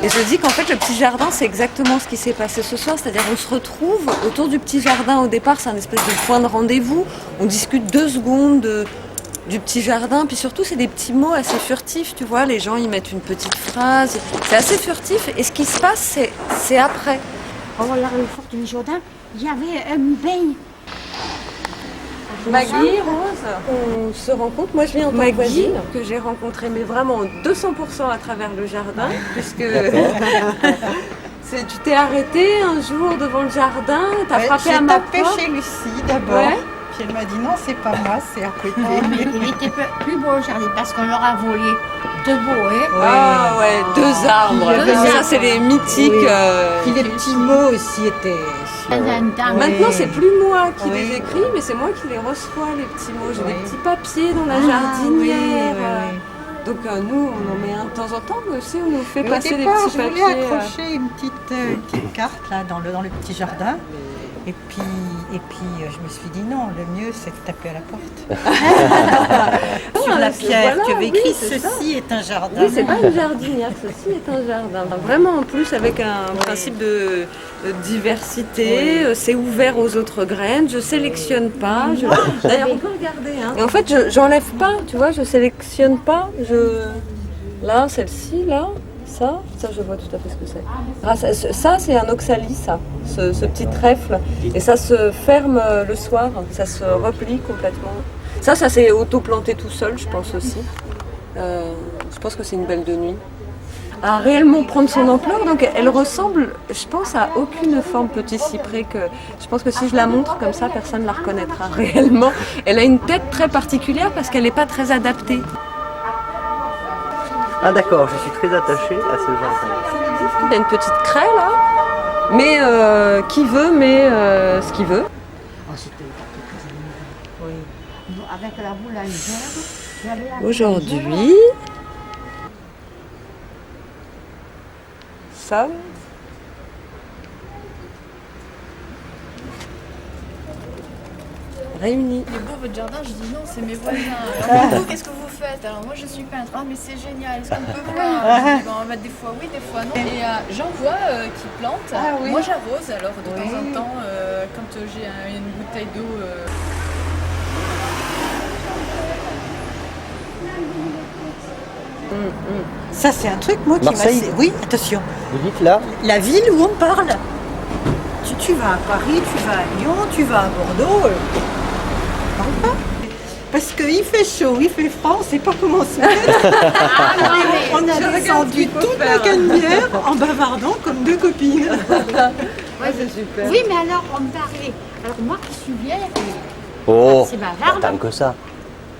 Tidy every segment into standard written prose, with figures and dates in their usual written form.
Et je dis qu'en fait, le petit jardin, c'est exactement ce qui s'est passé ce soir. C'est-à-dire on se retrouve autour du petit jardin. Au départ, c'est un espèce de point de rendez-vous. On discute 2 secondes du petit jardin. Puis surtout, c'est des petits mots assez furtifs, tu vois. Les gens, ils mettent une petite phrase. C'est assez furtif. Et ce qui se passe, c'est après. Oh là, le fort du Jourdain, il y avait un bain. Maggie, Rose, on se rencontre. Moi, je viens en tant que voisine, que j'ai rencontrée, mais vraiment 200% à travers le jardin, puisque tu t'es arrêtée un jour devant le jardin, t'as frappé à ma porte. J'ai tapé chez Lucie d'abord, puis elle m'a dit non, c'est pas moi, c'est à côté. Mais il était plus beau le jardin parce qu'on leur a volé 2 bohets. Ah ouais, 2 arbres. Ça, c'est les mythiques. Puis les petits mots aussi étaient... Maintenant, c'est plus moi qui les écris, mais c'est moi qui les reçois, les petits mots. J'ai des petits papiers dans la jardinière. Donc nous, on en met un de temps en temps, mais aussi on nous fait passer des petits papiers. Je voulais accrocher une petite carte là, dans le petit jardin. Et puis, je me suis dit non, le mieux c'est de taper à la porte. Sur la pierre, voilà, tu avais écrit c'est ceci est un jardin. Oui, c'est pas une jardinière, ceci est un jardin. Vraiment en plus avec un principe de diversité, c'est ouvert aux autres graines, je sélectionne pas. D'ailleurs, on peut regarder. Et en fait, j'enlève pas, tu vois, je sélectionne pas. Là, celle-ci, là. Ça, je vois tout à fait ce que c'est. Ah, ça, c'est un oxalis, ça, ce petit trèfle. Et ça se ferme le soir, ça se replie complètement. Ça s'est auto-planté tout seul, je pense aussi. Je pense que c'est une belle de nuit. À réellement prendre son ampleur, donc elle ressemble, je pense, à aucune forme petit cyprès. Je pense que si je la montre comme ça, personne ne la reconnaîtra réellement. Elle a une tête très particulière parce qu'elle n'est pas très adaptée. Ah d'accord, je suis très attachée à ce jardin. Il y a une petite craie là, mais qui veut, mais ce qu'il veut. Avec la boulangère, aujourd'hui, Sam. Réunis. Il est beau votre jardin, je dis non, c'est mes voisins. Alors vous, qu'est-ce que vous faites? Alors moi je suis peintre, ah mais c'est génial, est-ce qu'on peut voir? Je dis, bon, on va des fois oui, des fois non. Et j'en vois qui plantent, moi j'arrose alors de temps en temps quand j'ai une bouteille d'eau. Ça c'est un truc moi qui m'a... Marseille. Oui, attention. Vous dites là? La ville où on parle. Tu vas à Paris, tu vas à Lyon, tu vas à Bordeaux. Parle pas. Parce qu'il fait chaud, il fait froid, on ne sait pas comment se mettre. On a descendu toute la cannière en bavardant comme 2 copines. Ouais, c'est super. oui, mais alors on parlait. Alors moi qui suis vieille, Oh, c'est bavarde. tant que ça.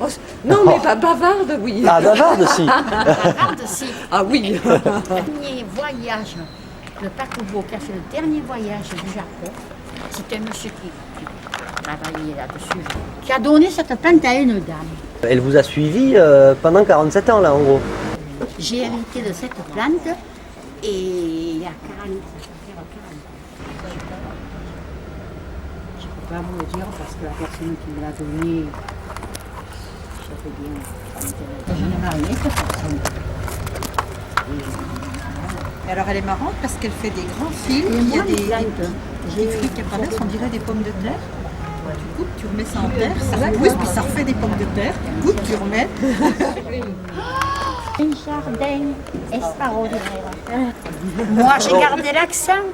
Oh, non, mais pas bavarde, oui. Ah, bavarde si. Bavarde, si. Ah oui. Le dernier voyage, le paquebot qui a fait le dernier voyage du Japon, c'était un monsieur qui travaillait là-dessus, qui a donné cette plante à une dame. Elle vous a suivi pendant 47 ans là en gros. J'ai hérité de cette plante et il y a 40 ans. Je ne peux pas vous le dire parce que la personne qui me l'a donné, ça fait bien. J'en ai marié cette personne. Et alors elle est marrante parce qu'elle fait des grands fils. Il y a des fruits qui apparaissent, on dirait des pommes de terre. Tu coupes, tu remets ça en terre, ça repousse, puis ça refait des pommes de terre. Tu coupes, tu remets. Un jardin extraordinaire. Moi, j'ai gardé l'accent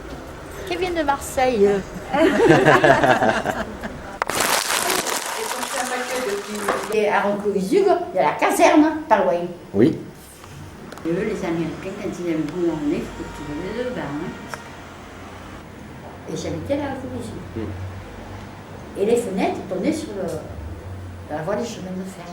qui vient de Marseille. Et à Roncourt-Izug, il y a la caserne, pas loin. Oui. Et eux, les Américains, quand ils avaient le bout dans le nez, il faut que tu venais dedans. Et j'habitais là à Roncourt-Izug. Et les fenêtres donnaient sur la voie des chemins de fer.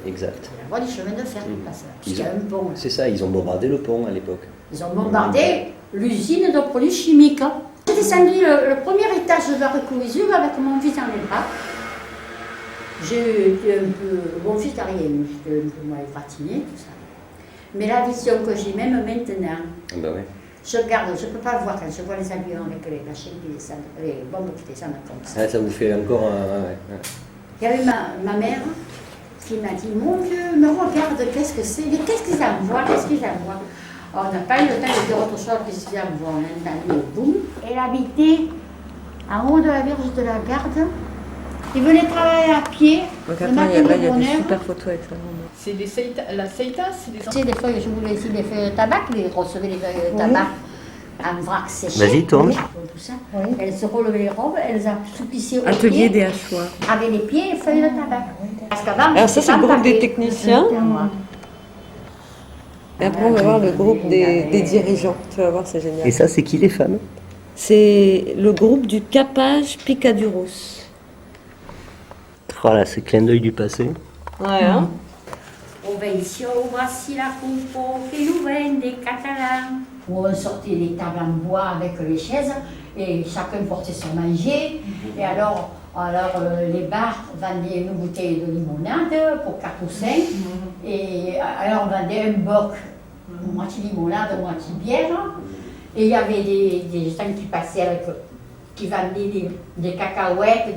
Exact. La voie du chemin de fer qui passe là, puisqu'il y a un pont. C'est ça, ils ont bombardé le pont à l'époque. Ils ont bombardé l'usine de produits chimiques. J'ai descendu le premier étage de la Roncourt-Izug avec mon fils dans les bras. J'ai été un peu... Mon fils n'a rien, j'étais un peu moins égratigné, tout ça. Mais la vision que j'ai même maintenant, Ben ouais. je regarde, je ne peux pas le voir quand je vois les avions avec les machines qui descendent, les bombes qui descendent comme ça. Ah, ça vous fait encore Il y avait ma mère qui m'a dit, mon Dieu, me regarde, qu'est-ce que c'est? Mais qu'est-ce qu'ils envoient? Qu'est-ce qu'ils envoient? On n'a pas eu le temps de dire autre chose, qu'est-ce qu'il y a, bon, on a entendu le boum. Elle habitait en haut de la Vierge de la Garde. Il venait travailler à pied. Donc le attends, matin il y a de des bonheur. super photos avec ça. C'est des la seita, c'est des... Tu sais, des feuilles, je voulais ici des feuilles de tabac, mais ils recevaient les feuilles de tabac en vrac séché. Vas-y, tourne. Tout ça. Elles se relevaient les robes, elles assoupissaient aux Atelier pieds, des hachoirs. avec les pieds et feuilles de tabac. Parce qu'avant, Alors ça, c'est le pas groupe des papier. techniciens. Et après, on va voir le groupe des dirigeants. Tu vas voir, c'est génial. Et ça, c'est qui les femmes? C'est le groupe du Capage Picaduros. Voilà, c'est clin d'œil du passé. Ouais, hein. Provencio, voici la coupe que nous viennent des Catalans. Où on sortait des tables en bois avec les chaises et chacun portait son manger. Et alors les bars vendaient une bouteille de limonade pour 4 ou 5. Et alors on vendait un boc, moitié limonade, moitié bière. Et il y avait des gens qui passaient avec, qui vendaient des cacahuètes,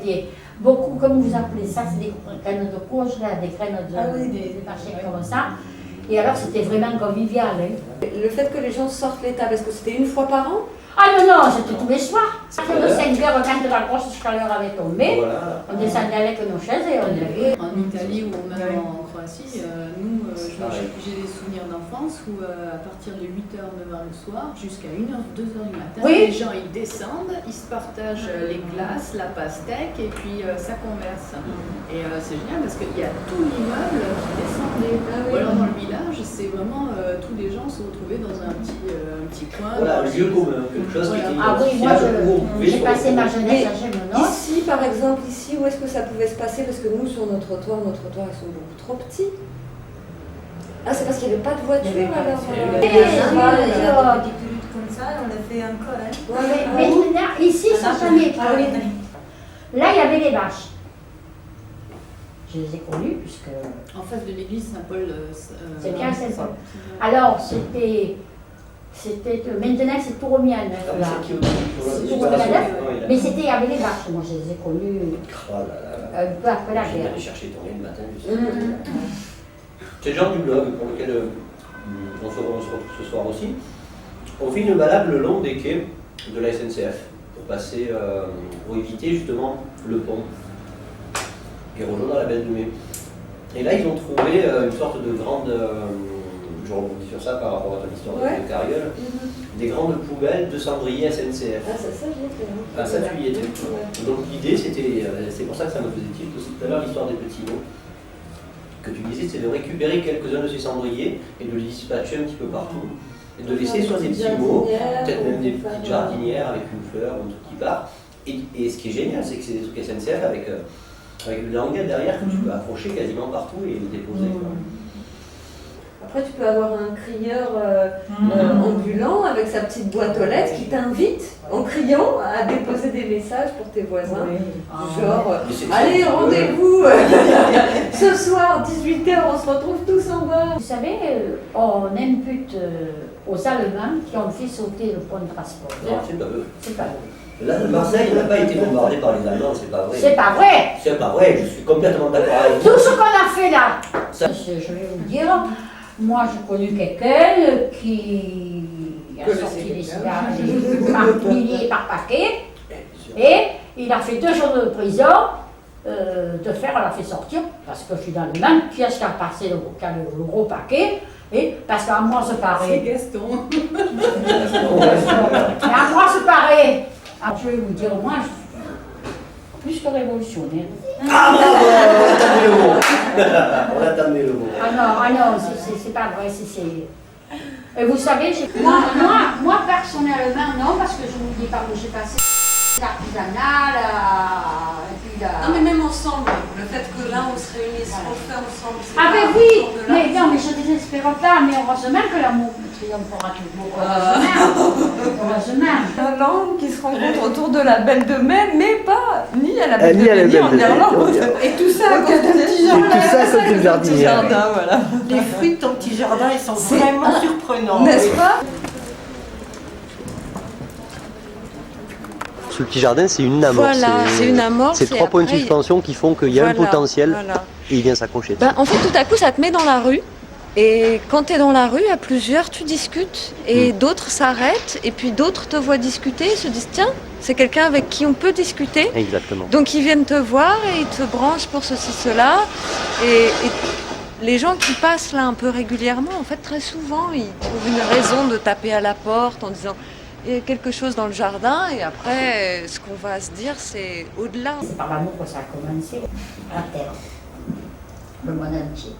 beaucoup, comme vous appelez ça, c'est des graines de courge, là, des graines de des marchés comme ça. Et alors c'était vraiment convivial. Hein. Le fait que les gens sortent les tables, est-ce que c'était une fois par an? Ah non, c'était tous les soirs. À partir de 5 heures, quand la grosse chaleur avait tombé, on descendait avec nos chaises et on allait. En Italie ou même en Croatie, nous, j'ai des souvenirs d'enfance où à partir de 8h, 9h le soir, jusqu'à 1h, 2h du matin, les gens ils descendent, ils se partagent les glaces, la pastèque et puis ça converse. Et c'est génial parce qu'il y a tout l'immeuble qui descendait. Ou alors dans le village, c'est vraiment tous les gens se retrouvaient dans un petit coin. Voilà, le lieu commun, quelque chose qui était Ah oui, moi identifiable, où on pouvait j'ai se passé ma retrouver. jeunesse à Gémenos. Ici, par exemple, ici, où est-ce que ça pouvait se passer? Parce que nous, sur nos trottoirs, ils sont beaucoup trop petits. Ah, c'est parce qu'il n'y avait pas de voiture alors Comme ça, on a fait un col. Hein. Mais maintenant, ici, ça s'en est. Là, il y avait les vaches. Je les ai connues puisque. En face de l'église Saint-Paul. C'est bien Saint-Paul. Alors, c'était. Maintenant, c'est Touromian. Ah, c'est qui C'est au-dessus, Touromian, il a- mais c'était avec les vaches. Moi, je les ai connues Oh là là. un peu après la J'ai guerre. allé chercher ton lait le matin. C'est le genre du blog pour lequel on se retrouve ce soir aussi. On fait une balade le long des quais de la SNCF pour passer, pour éviter justement le pont et rejoindre la Belle de Mai. Et là, ils ont trouvé une sorte de grande, je rebondis sur ça par rapport à ton histoire de carriole, des grandes poubelles de cendriers SNCF. Ah, c'est ça, j'y étais. Ah, ça, tu y étais. Donc l'idée, c'était, c'est pour ça que ça me faisait tilt aussi tout à l'heure, l'histoire des petits mots. Que tu disais, c'est de récupérer quelques-uns de ces cendriers et de les dispatcher un petit peu partout. Et de laisser soit des petits mots, peut-être même des petites jardinières avec une fleur ou un truc qui part. Et ce qui est génial, c'est que c'est des trucs SNCF avec une languette derrière que tu peux accrocher quasiment partout et le déposer. Quoi. Après, tu peux avoir un crieur ambulant avec sa petite boîte aux lettres qui t'invite en criant à déposer des messages pour tes voisins. Genre, allez, rendez-vous ce soir, 18h, on se retrouve tous en bas. Vous savez, on impute aux Allemands qui ont fait sauter le point de transport. Non, c'est pas eux. C'est pas vrai. Là, Marseille n'a pas été bombardé par les Allemands, c'est pas vrai. C'est pas vrai. C'est pas vrai, je suis complètement d'accord avec Tout vous. ce qu'on a fait là, Ça- je vais vous dire, moi j'ai connu quelqu'un qui a sorti des cigares par milliers par paquet et il a fait 2 jours de prison. De faire, on l'a fait sortir parce que je suis dans le même. Qui est-ce qui a passé le gros paquet? Et parce qu'à moi se paraît. Gaston. Et à moi se paraît. Alors, je vais vous dire, moi, je suis plus que révolutionnaire. Ah bravo, on attendait le mot. On attendait le mot. Ah non, c'est pas vrai. Et vous savez, moi personnellement, non, parce que je vous dis pas que j'ai passé l'artisanat, et puis la... Non, mais même ensemble, le fait que là on se réunisse, on le fait ensemble. c'est Ah ben pas oui, autour de là. mais non, mais je désespère pas, mais heureusement que l'amour triomphera toujours. Heureusement. La langue qui se rencontre autour de la Belle de Mai, mais pas ni à la Belle Ni de à la Mai, ni Belle en de Mai, Irlande. Et tout ça à cause d'un petit Et jardin. tout ça à cause d'une Petit jardinière. jardin, voilà. Les fruits de ton petit jardin, ils sont vraiment surprenants. N'est-ce pas? Ce petit jardin, c'est une amorce. Voilà, c'est une amorce, C'est et 3 points de après, suspension qui font qu'il y a un Voilà, potentiel voilà. et il vient s'accrocher. En fait, tout à coup, ça te met dans la rue. Et quand tu es dans la rue, à plusieurs, tu discutes et d'autres s'arrêtent et puis d'autres te voient discuter et se disent tiens, c'est quelqu'un avec qui on peut discuter. Exactement. Donc ils viennent te voir et ils te branchent pour ceci, cela. Et les gens qui passent là un peu régulièrement, en fait très souvent, ils trouvent une raison de taper à la porte en disant il y a quelque chose dans le jardin et après ce qu'on va se dire c'est au-delà. C'est par l'amour que ça a commencé, la terre, le monde entier.